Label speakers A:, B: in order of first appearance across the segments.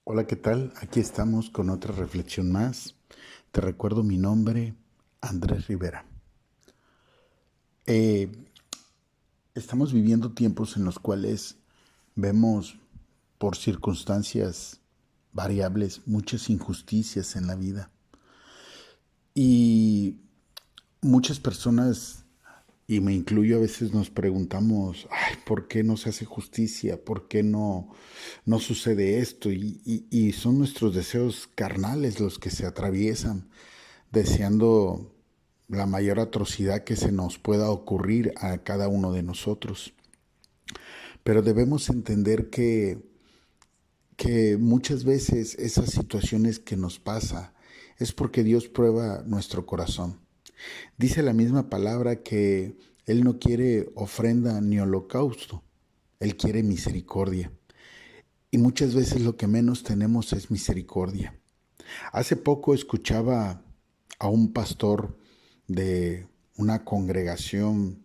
A: Hola, ¿qué tal? Aquí estamos con otra reflexión más. Te recuerdo mi nombre, Andrés Rivera. Eh, Estamos viviendo tiempos en los cuales vemos por circunstancias variables muchas injusticias en la vida. Y muchas personas, y me incluyo, a veces nos preguntamos, ay, ¿por qué no se hace justicia? ¿Por qué no sucede esto? Y son nuestros deseos carnales los que se atraviesan, deseando la mayor atrocidad que se nos pueda ocurrir a cada uno de nosotros. Pero debemos entender que muchas veces esas situaciones que nos pasa es porque Dios prueba nuestro corazón. Dice la misma palabra que Él no quiere ofrenda ni holocausto, Él quiere misericordia. Y muchas veces lo que menos tenemos es misericordia. Hace poco escuchaba a un pastor de una congregación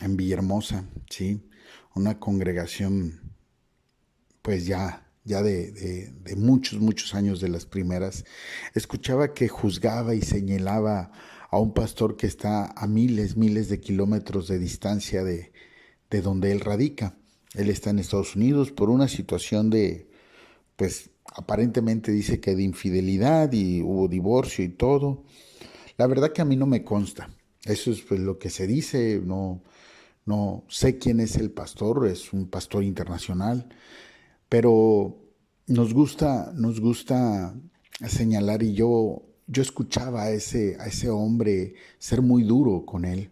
A: en Villahermosa, ¿sí? Una congregación pues ya de muchos años, de las primeras. Escuchaba que juzgaba y señalaba a un pastor que está a miles de kilómetros de distancia de donde él radica. Él está en Estados Unidos por una situación pues aparentemente dice que de infidelidad y hubo divorcio y todo. La verdad que a mí no me consta. Eso es pues lo que se dice. No sé quién es el pastor, es un pastor internacional, pero nos gusta señalar, y yo escuchaba a ese hombre ser muy duro con él.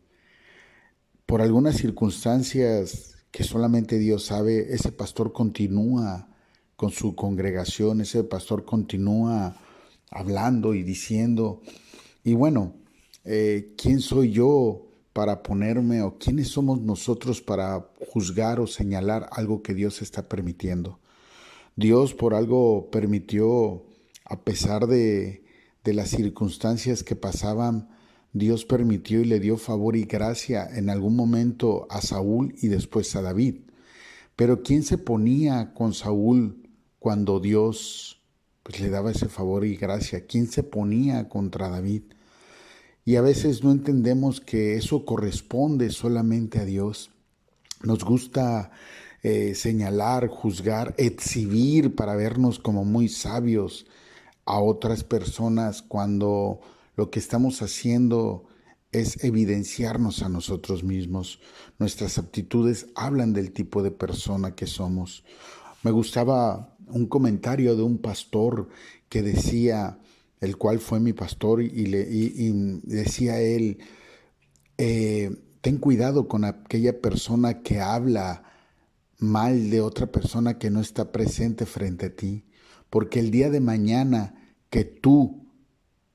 A: Por algunas circunstancias que solamente Dios sabe, ese pastor continúa con su congregación, ese pastor continúa hablando y diciendo, y bueno, ¿quién soy yo para ponerme, o quiénes somos nosotros para juzgar o señalar algo que Dios está permitiendo? Dios por algo permitió, a pesar de las circunstancias que pasaban, Dios permitió y le dio favor y gracia en algún momento a Saúl y después a David. Pero ¿quién se ponía con Saúl cuando Dios pues le daba ese favor y gracia? ¿Quién se ponía contra David? Y a veces no entendemos que eso corresponde solamente a Dios. Nos gusta señalar, juzgar, exhibir para vernos como muy sabios a otras personas, cuando lo que estamos haciendo es evidenciarnos a nosotros mismos. Nuestras aptitudes hablan del tipo de persona que somos. Me gustaba un comentario de un pastor que decía, el cual fue mi pastor, y decía él, ten cuidado con aquella persona que habla mal de otra persona que no está presente frente a ti, porque el día de mañana que tú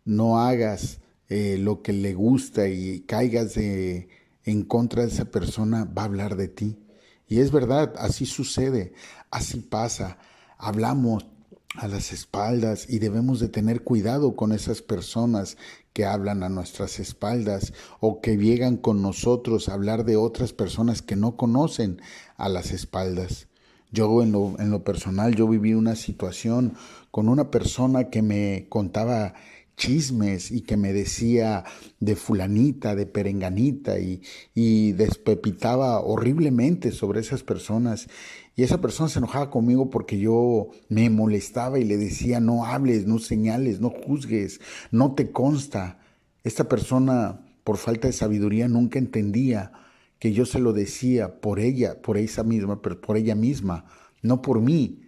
A: no hagas lo que le gusta y caigas en contra de esa persona, va a hablar de ti. Y es verdad, así sucede, así pasa. Hablamos a las espaldas y debemos de tener cuidado con esas personas que hablan a nuestras espaldas o que llegan con nosotros a hablar de otras personas que no conocen a las espaldas. Yo en lo personal, yo viví una situación con una persona que me contaba chismes y que me decía de fulanita, de perenganita, y despepitaba horriblemente sobre esas personas. Y esa persona se enojaba conmigo porque yo me molestaba y le decía, no hables, no señales, no juzgues, no te consta. Esta persona, por falta de sabiduría, nunca entendía que yo se lo decía por ella, por esa misma, pero por ella misma, no por mí,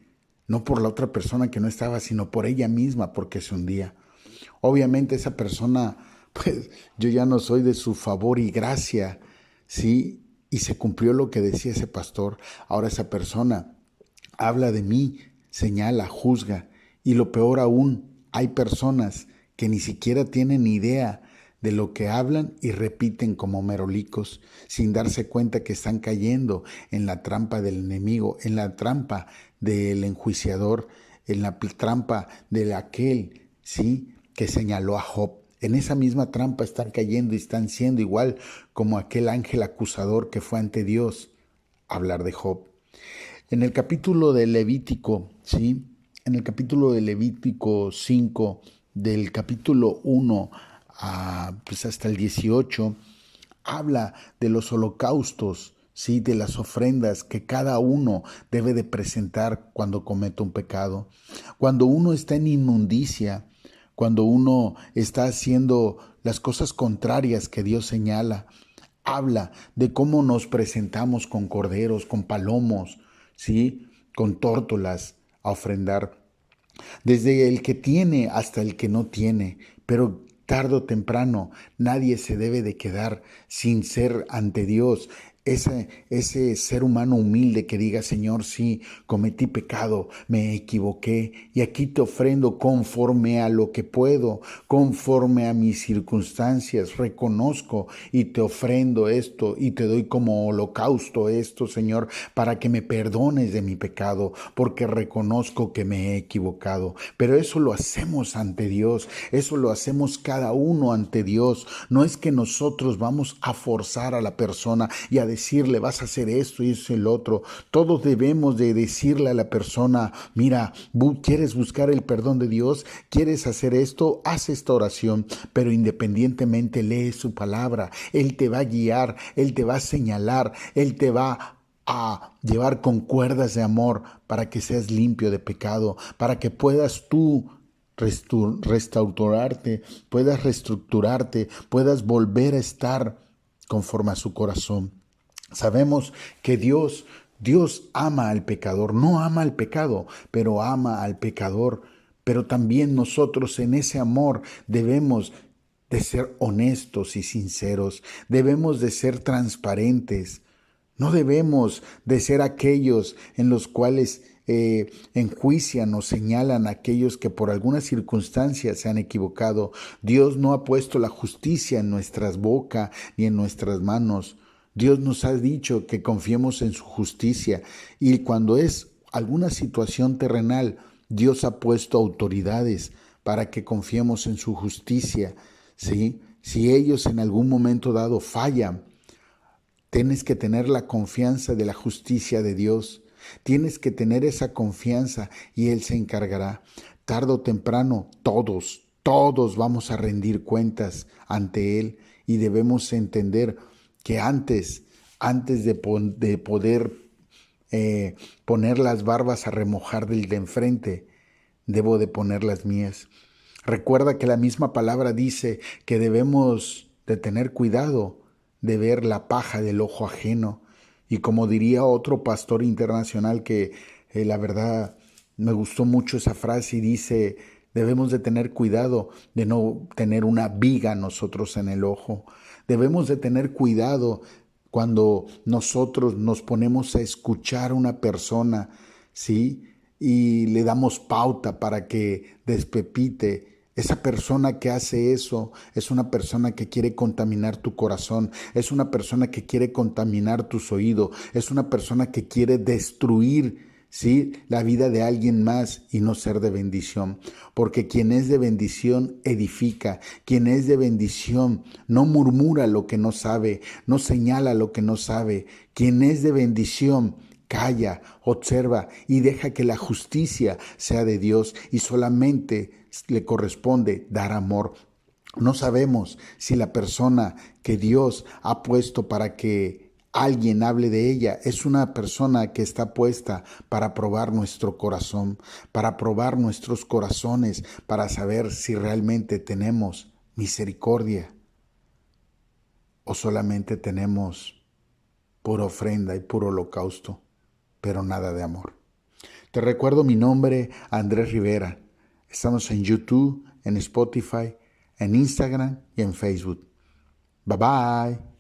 A: no por la otra persona que no estaba, sino por ella misma, porque se hundía. Obviamente esa persona, pues yo ya no soy de su favor y gracia, ¿sí? Y se cumplió lo que decía ese pastor. Ahora esa persona habla de mí, señala, juzga, y lo peor aún, hay personas que ni siquiera tienen idea de lo que hablan y repiten como merolicos, sin darse cuenta que están cayendo en la trampa del enemigo, en la trampa del enjuiciador, en la trampa de aquel, ¿sí?, que señaló a Job. En esa misma trampa están cayendo y están siendo igual como aquel ángel acusador que fue ante Dios a hablar de Job. En el capítulo de Levítico, ¿sí?, en el capítulo de Levítico 5, del capítulo 1 pues hasta el 18, habla de los holocaustos, ¿sí? De las ofrendas que cada uno debe de presentar cuando comete un pecado. Cuando uno está en inmundicia, cuando uno está haciendo las cosas contrarias que Dios señala, habla de cómo nos presentamos con corderos, con palomos, ¿sí? Con tórtolas a ofrendar, desde el que tiene hasta el que no tiene, pero tarde o temprano nadie se debe de quedar sin ser ante Dios. Ese ser humano humilde que diga, Señor, sí, cometí pecado, me equivoqué y aquí te ofrendo conforme a lo que puedo, conforme a mis circunstancias, reconozco y te ofrendo esto y te doy como holocausto esto, Señor, para que me perdones de mi pecado, porque reconozco que me he equivocado. Pero eso lo hacemos ante Dios, eso lo hacemos cada uno ante Dios. No es que nosotros vamos a forzar a la persona y a decirle, vas a hacer esto y eso y el otro. Todos debemos de decirle a la persona, mira, ¿quieres buscar el perdón de Dios? ¿Quieres hacer esto? Haz esta oración, pero independientemente lee su palabra. Él te va a guiar, Él te va a señalar, Él te va a llevar con cuerdas de amor para que seas limpio de pecado, para que puedas tú restaurarte, puedas reestructurarte, puedas volver a estar conforme a su corazón. Sabemos que Dios ama al pecador, no ama al pecado, pero ama al pecador. Pero también nosotros en ese amor debemos de ser honestos y sinceros, debemos de ser transparentes. No debemos de ser aquellos en los cuales enjuician o señalan a aquellos que por alguna circunstancia se han equivocado. Dios no ha puesto la justicia en nuestras bocas ni en nuestras manos. Dios nos ha dicho que confiemos en su justicia y cuando es alguna situación terrenal, Dios ha puesto autoridades para que confiemos en su justicia. ¿Sí? Si ellos en algún momento dado fallan, tienes que tener la confianza de la justicia de Dios. Tienes que tener esa confianza y Él se encargará. Tarde o temprano, todos vamos a rendir cuentas ante Él y debemos entender que antes de poder poner las barbas a remojar del de enfrente, debo de poner las mías. Recuerda que la misma palabra dice que debemos de tener cuidado de ver la paja del ojo ajeno. Y como diría otro pastor internacional que la verdad me gustó mucho esa frase y dice, debemos de tener cuidado de no tener una viga nosotros en el ojo. Debemos de tener cuidado cuando nosotros nos ponemos a escuchar a una persona, ¿sí? Y le damos pauta para que despepite. Esa persona que hace eso es una persona que quiere contaminar tu corazón, es una persona que quiere contaminar tus oídos, es una persona que quiere destruir, ¿sí?, la vida de alguien más y no ser de bendición. Porque quien es de bendición edifica, quien es de bendición no murmura lo que no sabe, no señala lo que no sabe. Quien es de bendición calla, observa y deja que la justicia sea de Dios y solamente le corresponde dar amor. No sabemos si la persona que Dios ha puesto para que alguien hable de ella es una persona que está puesta para probar nuestro corazón, para probar nuestros corazones, para saber si realmente tenemos misericordia o solamente tenemos pura ofrenda y puro holocausto, pero nada de amor. Te recuerdo mi nombre, Andrés Rivera. Estamos en YouTube, en Spotify, en Instagram y en Facebook. Bye bye.